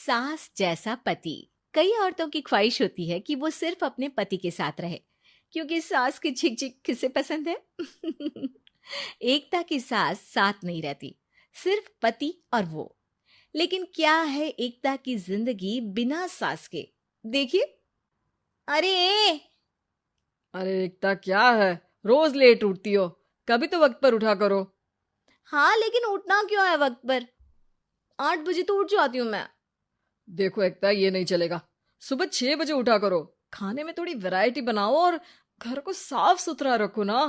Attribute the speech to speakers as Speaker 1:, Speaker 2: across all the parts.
Speaker 1: सास जैसा पति। कई औरतों की ख्वाहिश होती है कि वो सिर्फ अपने पति के साथ रहे, क्योंकि सास की झिक झिक किसे पसंद है। एकता की सास साथ नहीं रहती, सिर्फ पति और वो। लेकिन क्या है एकता की जिंदगी बिना सास के? देखिए। अरे
Speaker 2: अरे एकता, क्या है? रोज लेट उठती हो। कभी तो वक्त पर उठा करो।
Speaker 1: हाँ, लेकिन उठना क्यों है वक्त पर? 8 बजे तो उठ जाती हूँ मैं।
Speaker 2: देखो एकता, ये नहीं चलेगा। सुबह 6 बजे उठा करो। खाने में थोड़ी वैरायटी बनाओ और घर को साफ सुथरा रखो ना।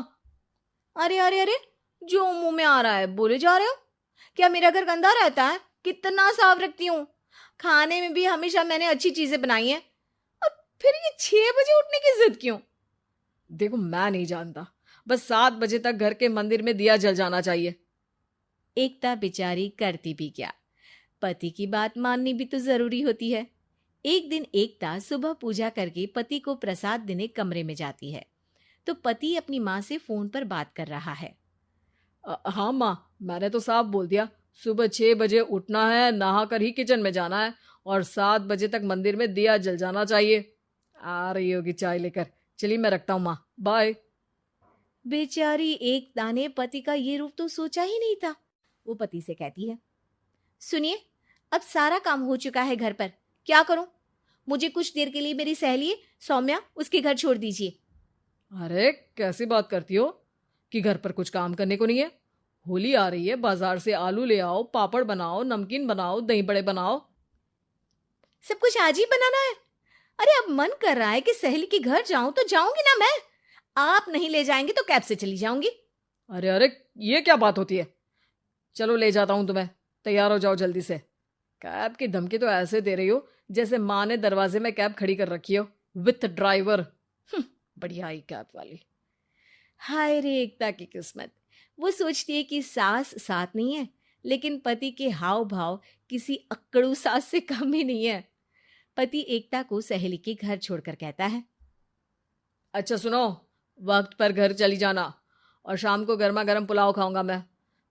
Speaker 1: अरे अरे अरे, जो मुंह में आ रहा है बोले जा रहे हो। क्या मेरा घर गंदा रहता है? कितना साफ रखती हूँ। खाने में भी हमेशा मैंने अच्छी चीजें बनाई हैं। और फिर ये 6 बजे उठने की जिद क्यों?
Speaker 2: देखो, मैं नहीं जानता। बस 7 बजे तक घर के मंदिर में दिया जल जाना चाहिए।
Speaker 1: एकता बेचारी करती भी क्या, पति की बात माननी भी तो जरूरी होती है। एक दिन एकता सुबह पूजा करके पति को प्रसाद देने कमरे में जाती है, तो पति अपनी माँ से फोन पर बात कर रहा है।
Speaker 2: हाँ माँ, मैंने तो साफ बोल दिया। सुबह 6 बजे उठना है, नहा कर ही किचन में जाना है और 7 बजे तक मंदिर में दिया जल जाना चाहिए। आ रही होगी चाय लेकर। चलिए, मैं रखता हूँ माँ, बाय।
Speaker 1: बेचारी एकता ने पति का ये रूप तो सोचा ही नहीं था। वो पति से कहती है, सुनिए, अब सारा काम हो चुका है घर पर, क्या करूं? मुझे कुछ देर के लिए मेरी सहेली सौम्या उसके घर छोड़ दीजिए।
Speaker 2: अरे कैसी बात करती हो कि घर पर कुछ काम करने को नहीं है? होली आ रही है, बाजार से आलू ले आओ, पापड़ बनाओ, नमकीन बनाओ, दही बड़े बनाओ।
Speaker 1: सब कुछ आज ही बनाना है? अरे अब मन कर रहा है कि सहेली के घर जाऊं तो जाऊंगी ना मैं। आप नहीं ले जाएंगे तो कैब से चली जाऊंगी।
Speaker 2: अरे अरे, ये क्या बात होती है? चलो, ले जाता हूँ तुम्हें। तैयार हो जाओ जल्दी से। कैब की धमकी तो ऐसे दे रही हो जैसे माँ ने दरवाजे में कैब खड़ी कर रखी हो, विथ ड्राइवर। बढ़िया आई कैब वाली।
Speaker 1: हाय रे एकता की किस्मत। वो सोचती है कि सास साथ नहीं है, लेकिन पति के हाव भाव किसी अक्कड़ू सास से कम ही नहीं है। पति एकता को सहेली के घर छोड़कर कहता है,
Speaker 2: अच्छा सुनो, वक्त पर घर चली जाना और शाम को गर्मा गर्म पुलाव खाऊंगा मैं।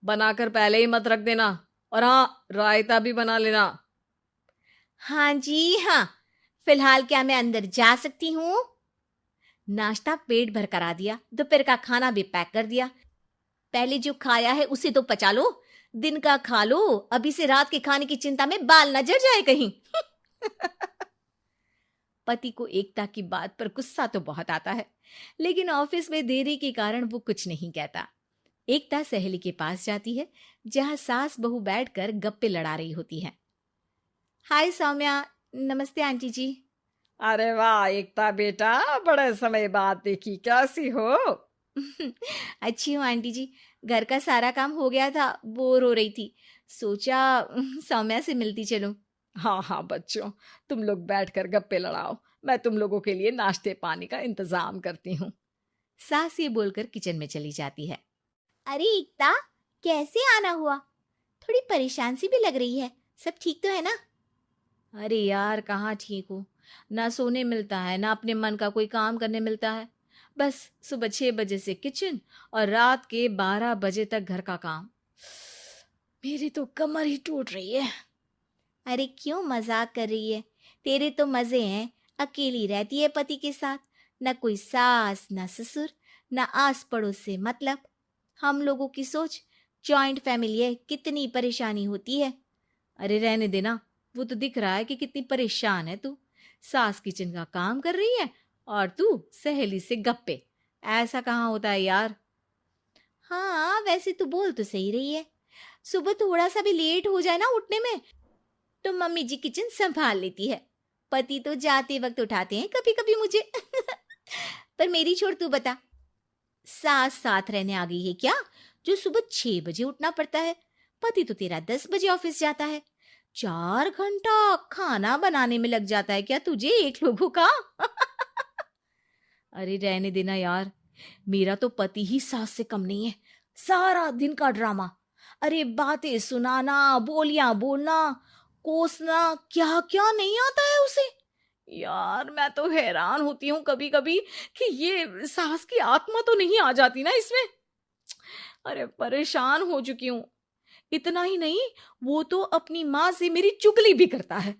Speaker 2: बनाकर पहले ही मत रख देना। और हाँ, रायता भी बना लेना।
Speaker 1: हाँ जी हाँ, फिलहाल क्या मैं अंदर जा सकती हूँ? नाश्ता पेट भर करा दिया, दोपहर का खाना भी पैक कर दिया। पहले जो खाया है उसे तो पचा लो, दिन का खा लो, अभी से रात के खाने की चिंता में बाल न जल जाए कहीं। पति को एकता की बात पर गुस्सा तो बहुत आता है, लेकिन ऑफिस में देरी के कारण वो कुछ नहीं कहता। एकता सहेली के पास जाती है, जहां सास बहू बैठकर गप्पे लड़ा रही होती है। हाय सौम्या। नमस्ते आंटी जी।
Speaker 2: अरे वाह एकता बेटा, बड़े समय बाद देखी, कैसी हो?
Speaker 1: अच्छी हूँ आंटी जी। घर का सारा काम हो गया था, बोर हो रही थी, सोचा सौम्या से मिलती चलूं।
Speaker 2: हाँ हाँ बच्चों, तुम लोग बैठकर गप्पे लड़ाओ। मैं तुम लोगों के लिए नाश्ते पानी का इंतजाम करती हूँ।
Speaker 1: सास ये बोलकर किचन में चली जाती है। अरे एकता, कैसे आना हुआ? थोड़ी परेशान सी भी लग रही है, सब ठीक तो है ना? अरे यार, कहाँ ठीक हूँ। ना सोने मिलता है, ना अपने मन का कोई काम करने मिलता है। बस सुबह 6 बजे से किचन और रात के 12 बजे तक घर का काम। मेरी तो कमर ही टूट रही है। अरे क्यों मजाक कर रही है? तेरे तो मजे हैं। अकेली रहती है पति के साथ, न कोई सास न ससुर, न आस पड़ोस से मतलब। हम लोगों की सोच, जॉइंट फैमिली है, कितनी परेशानी होती है। अरे रहने देना, वो तो दिख रहा है कि कितनी परेशान है तू। सास किचन का काम कर रही है और तू सहेली से गप्पे। ऐसा कहाँ होता है यार। हाँ वैसे तू बोल तो सही रही है। सुबह थोड़ा सा भी लेट हो जाए ना उठने में, तो मम्मी जी किचन संभाल लेती है। पति तो जाते वक्त उठाते हैं कभी कभी मुझे। पर मेरी छोड़, तू बता, सास साथ रहने आ गई है क्या, जो सुबह 6 बजे उठना पड़ता है? पति तो तेरा 10 बजे ऑफिस जाता है। 4 घंटा खाना बनाने में लग जाता है क्या तुझे एक लोगों का? अरे रहने देना यार, मेरा तो पति ही सास से कम नहीं है। सारा दिन का ड्रामा, अरे बातें सुनाना, बोलियां बोलना, कोसना, क्या क्या नहीं आता है उसे। यार मैं तो हैरान होती हूँ कभी कभी कि ये सास की आत्मा तो नहीं आ जाती ना इसमें। अरे परेशान हो चुकी हूँ। इतना ही नहीं, वो तो अपनी माँ से मेरी चुगली भी करता है।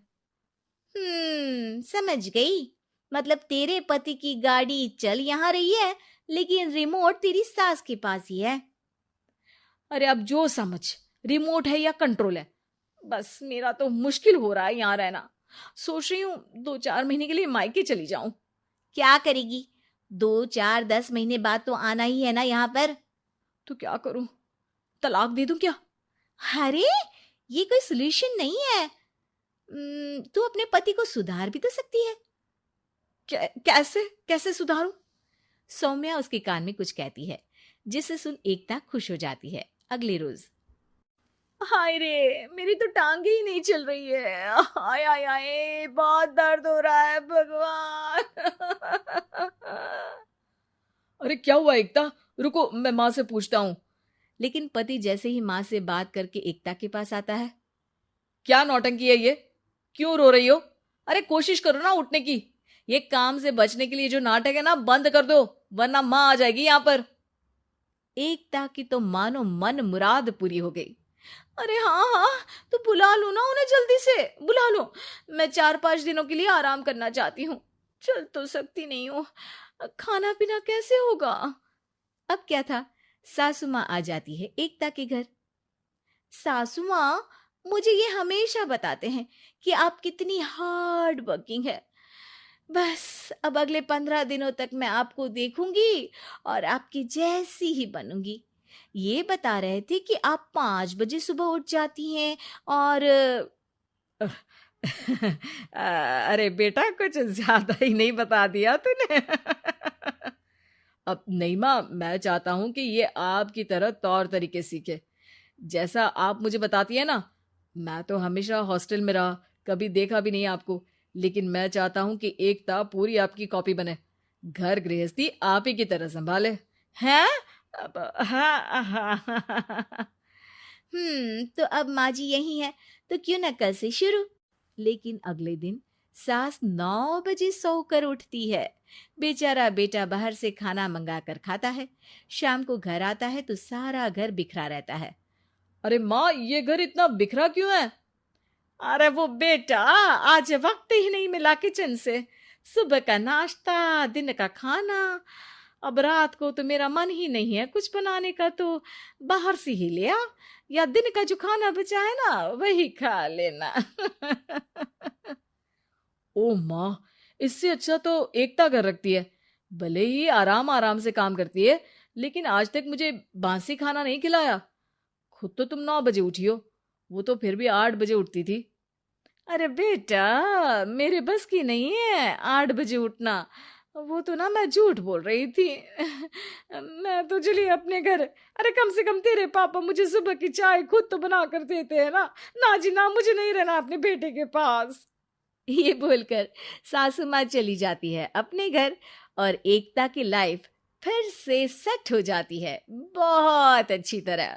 Speaker 1: समझ गई। मतलब तेरे पति की गाड़ी चल यहाँ रही है, लेकिन रिमोट तेरी सास के पास ही है।
Speaker 2: अरे अब जो समझ, रिमोट है या कंट्रोल है, बस मेरा तो मुश्किल हो रहा है यहाँ रहना। सोच रही हूँ 2-4 महीने के लिए मायके चली जाऊं।
Speaker 1: क्या करेगी? 2, 4, 10 महीने बाद तो आना ही है ना यहाँ पर।
Speaker 2: तो क्या करूं, तलाक दे दूं क्या?
Speaker 1: अरे ये कोई सोल्यूशन नहीं है। तू अपने पति को सुधार भी तो सकती है।
Speaker 2: कैसे कैसे सुधारूं?
Speaker 1: सौम्या उसके कान में कुछ कहती है, जिसे सुन एकता खुश हो जाती है। अगले रोज
Speaker 2: हाय रे, मेरी तो टांगे ही नहीं चल रही है। हाय हाय हाय, बहुत दर्द हो रहा है भगवान। अरे क्या हुआ एकता, रुको मैं माँ से पूछता हूँ।
Speaker 1: लेकिन पति जैसे ही माँ से बात करके एकता के पास आता है।
Speaker 2: क्या नौटंकी है ये, क्यों रो रही हो? अरे कोशिश करो ना उठने की। ये काम से बचने के लिए जो नाटक है ना, बंद कर दो, वरना माँ आ जाएगी यहाँ पर।
Speaker 1: एकता की तो मानो मन मुराद पूरी हो गई। अरे हाँ हाँ, तो बुला लो ना उन्हें, जल्दी से बुला लो। मैं 4-5 दिनों के लिए आराम करना चाहती हूँ। चल तो सकती नहीं हूँ, खाना पीना कैसे होगा? अब क्या था, सासू माँ आ जाती है एकता के घर। सासू माँ, मुझे ये हमेशा बताते हैं कि आप कितनी हार्ड वर्किंग है। बस अब अगले 15 दिनों तक मैं आपको देखूंगी और आपकी जैसी ही बनूंगी। ये बता रहे थे कि आप 5 बजे सुबह उठ जाती हैं और
Speaker 2: अरे बेटा, कुछ ज्यादा ही नहीं बता दिया तूने। अब नहीं माँ, मैं चाहता हूं कि ये आपकी तरह तौर तरीके सीखे, जैसा आप मुझे बताती है ना। मैं तो हमेशा हॉस्टल में रहा, कभी देखा भी नहीं आपको, लेकिन मैं चाहता हूं कि एकता पूरी आपकी कॉपी बने, घर गृहस्थी आप ही की तरह संभाले। हैं? हाँ हाँ।
Speaker 1: तो अब माँ जी यही है, तो क्यों ना कल से शुरू। लेकिन अगले दिन सास 9 बजे सोकर उठती है। बेचारा बेटा बाहर से खाना मंगा कर खाता है। शाम को घर आता है तो सारा घर बिखरा रहता है।
Speaker 2: अरे माँ, ये घर इतना बिखरा क्यों है? अरे वो बेटा, आज वक्त ही नहीं मिला किचन से। सुबह का नाश्ता, दिन का खाना, अब रात को तो मेरा मन ही नहीं है कुछ बनाने का, तो बाहर से ही ले आ, या दिन का जो खाना बचा है ना वही खा लेना। ओ माँ, इससे अच्छा तो एकता कर रखती है। भले ही आराम आराम से काम करती है, लेकिन आज तक मुझे बासी खाना नहीं खिलाया। खुद तो तुम 9 बजे उठी हो, वो तो फिर भी 8 बजे उठती थी। अरे बेटा, मेरे बस की नहीं है 8 बजे उठना। वो तो ना मैं झूठ बोल रही थी। मैं तो चली अपने घर। अरे कम से कम तेरे पापा मुझे सुबह की चाय खुद तो बना कर देते हैं ना। ना जी ना, मुझे नहीं रहना अपने बेटे के पास।
Speaker 1: ये बोलकर सासू माँ चली जाती है अपने घर और एकता की लाइफ फिर से सेट हो जाती है बहुत अच्छी तरह।